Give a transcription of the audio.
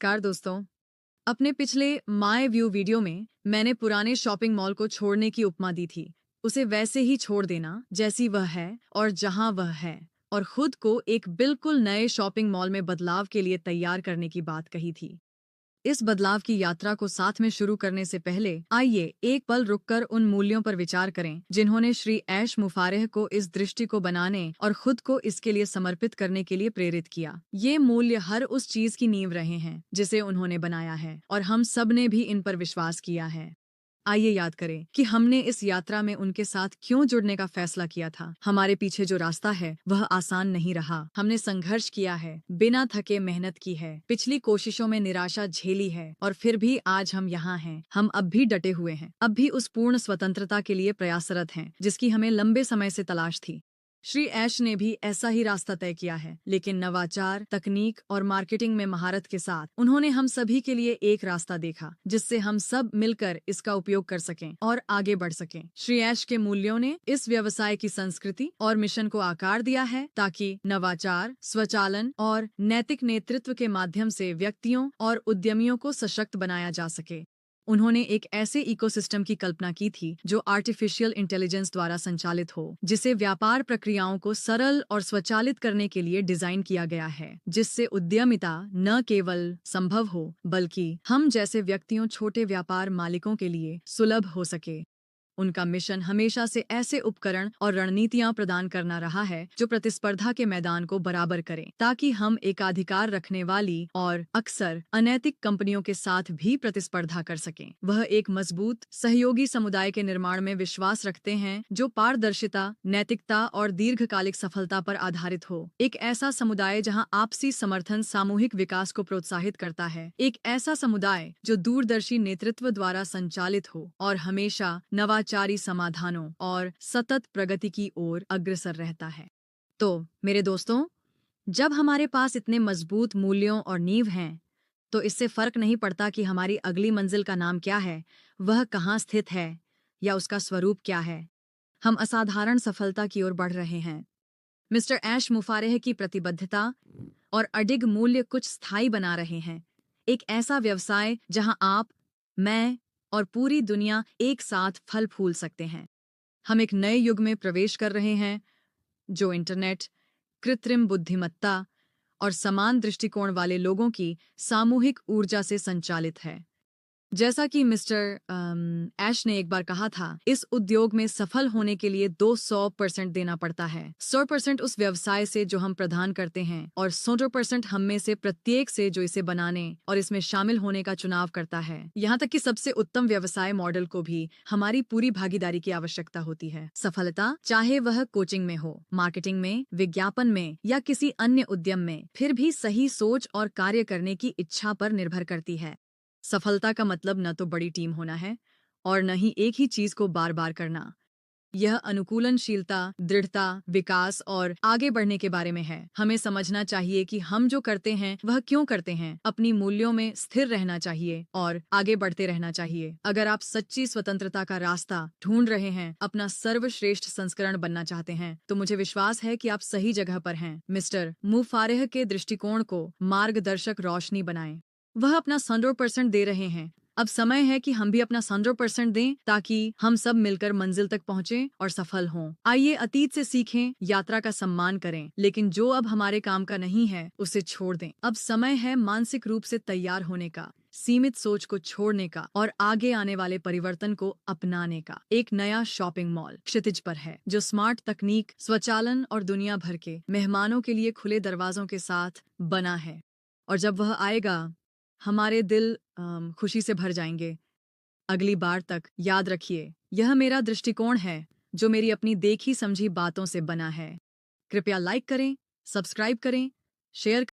नमस्कार दोस्तों। अपने पिछले माय व्यू वीडियो में मैंने पुराने शॉपिंग मॉल को छोड़ने की उपमा दी थी। उसे वैसे ही छोड़ देना जैसी वह है और जहां वह है, और खुद को एक बिल्कुल नए शॉपिंग मॉल में बदलाव के लिए तैयार करने की बात कही थी। इस बदलाव की यात्रा को साथ में शुरू करने से पहले आइए एक पल रुककर उन मूल्यों पर विचार करें जिन्होंने श्री ऐश मुफारेह को इस दृष्टि को बनाने और खुद को इसके लिए समर्पित करने के लिए प्रेरित किया। ये मूल्य हर उस चीज की नींव रहे हैं जिसे उन्होंने बनाया है, और हम सब ने भी इन पर विश्वास किया है। आइए याद करें कि हमने इस यात्रा में उनके साथ क्यों जुड़ने का फैसला किया था। हमारे पीछे जो रास्ता है वह आसान नहीं रहा। हमने संघर्ष किया है, बिना थके मेहनत की है, पिछली कोशिशों में निराशा झेली है, और फिर भी आज हम यहाँ हैं। हम अब भी डटे हुए हैं, अब भी उस पूर्ण स्वतंत्रता के लिए प्रयासरत हैं जिसकी हमें लंबे समय से तलाश थी। श्री ऐश ने भी ऐसा ही रास्ता तय किया है, लेकिन नवाचार, तकनीक और मार्केटिंग में महारत के साथ उन्होंने हम सभी के लिए एक रास्ता देखा जिससे हम सब मिलकर इसका उपयोग कर सकें और आगे बढ़ सकें। श्री ऐश के मूल्यों ने इस व्यवसाय की संस्कृति और मिशन को आकार दिया है ताकि नवाचार, स्वचालन और नैतिक नेतृत्व के माध्यम से व्यक्तियों और उद्यमियों को सशक्त बनाया जा सके। उन्होंने एक ऐसे इकोसिस्टम की कल्पना की थी जो आर्टिफिशियल इंटेलिजेंस द्वारा संचालित हो, जिसे व्यापार प्रक्रियाओं को सरल और स्वचालित करने के लिए डिजाइन किया गया है, जिससे उद्यमिता न केवल संभव हो बल्कि हम जैसे व्यक्तियों, छोटे व्यापार मालिकों के लिए सुलभ हो सके। उनका मिशन हमेशा से ऐसे उपकरण और रणनीतियां प्रदान करना रहा है जो प्रतिस्पर्धा के मैदान को बराबर करें, ताकि हम एकाधिकार रखने वाली और अक्सर अनैतिक कंपनियों के साथ भी प्रतिस्पर्धा कर सकें। वह एक मजबूत सहयोगी समुदाय के निर्माण में विश्वास रखते हैं जो पारदर्शिता, नैतिकता और दीर्घकालिक सफलता पर आधारित हो। एक ऐसा समुदाय जहां आपसी समर्थन सामूहिक विकास को प्रोत्साहित करता है। एक ऐसा समुदाय जो दूरदर्शी नेतृत्व द्वारा संचालित हो और हमेशा नवाचारी समाधानों और सतत प्रगति की ओर अग्रसर रहता है। तो मेरे दोस्तों, जब हमारे पास इतने मजबूत मूल्यों और नींव हैं, तो इससे फर्क नहीं पड़ता कि हमारी अगली मंजिल का नाम क्या है, वह कहाँ स्थित है या उसका स्वरूप क्या है। हम असाधारण सफलता की ओर बढ़ रहे हैं। मिस्टर ऐश मुफारेह की प्रतिबद्धता और अडिग मूल्य कुछ स्थायी बना रहे हैं। एक ऐसा व्यवसाय जहां आप, मैं और पूरी दुनिया एक साथ फल फूल सकते हैं। हम एक नए युग में प्रवेश कर रहे हैं जो इंटरनेट, कृत्रिम बुद्धिमत्ता और समान दृष्टिकोण वाले लोगों की सामूहिक ऊर्जा से संचालित है। जैसा कि मिस्टर ऐश ने एक बार कहा था, इस उद्योग में सफल होने के लिए 200% देना पड़ता है। 100% उस व्यवसाय से जो हम प्रदान करते हैं और 100% हम में से प्रत्येक से जो इसे बनाने और इसमें शामिल होने का चुनाव करता है। यहाँ तक कि सबसे उत्तम व्यवसाय मॉडल को भी हमारी पूरी भागीदारी की आवश्यकता होती है। सफलता, चाहे वह कोचिंग में हो, मार्केटिंग में, विज्ञापन में या किसी अन्य उद्यम में, फिर भी सही सोच और कार्य करने की इच्छा पर निर्भर करती है। सफलता का मतलब न तो बड़ी टीम होना है और न ही एक ही चीज को बार बार करना। यह अनुकूलनशीलता, दृढ़ता, विकास और आगे बढ़ने के बारे में है। हमें समझना चाहिए कि हम जो करते हैं वह क्यों करते हैं, अपनी मूल्यों में स्थिर रहना चाहिए और आगे बढ़ते रहना चाहिए। अगर आप सच्ची स्वतंत्रता का रास्ता ढूंढ रहे हैं, अपना सर्वश्रेष्ठ संस्करण बनना चाहते हैं, तो मुझे विश्वास है कि आप सही जगह पर हैं। मिस्टर मुफारेह के दृष्टिकोण को मार्गदर्शक रोशनी बनाएं। वह अपना 100% दे रहे हैं। अब समय है कि हम भी अपना 100% दें ताकि हम सब मिलकर मंजिल तक पहुंचें और सफल हों। आइए अतीत से सीखें, यात्रा का सम्मान करें, लेकिन जो अब हमारे काम का नहीं है उसे छोड़ दें। अब समय है मानसिक रूप से तैयार होने का, सीमित सोच को छोड़ने का और आगे आने वाले परिवर्तन को अपनाने का। एक नया शॉपिंग मॉल क्षितिज पर है जो स्मार्ट तकनीक, स्वचालन और दुनिया भर के मेहमानों के लिए खुले दरवाजों के साथ बना है। और जब वह आएगा, हमारे दिल खुशी से भर जाएंगे। अगली बार तक याद रखिए, यह मेरा दृष्टिकोण है जो मेरी अपनी देखी समझी बातों से बना है। कृपया लाइक करें, सब्सक्राइब करें, शेयर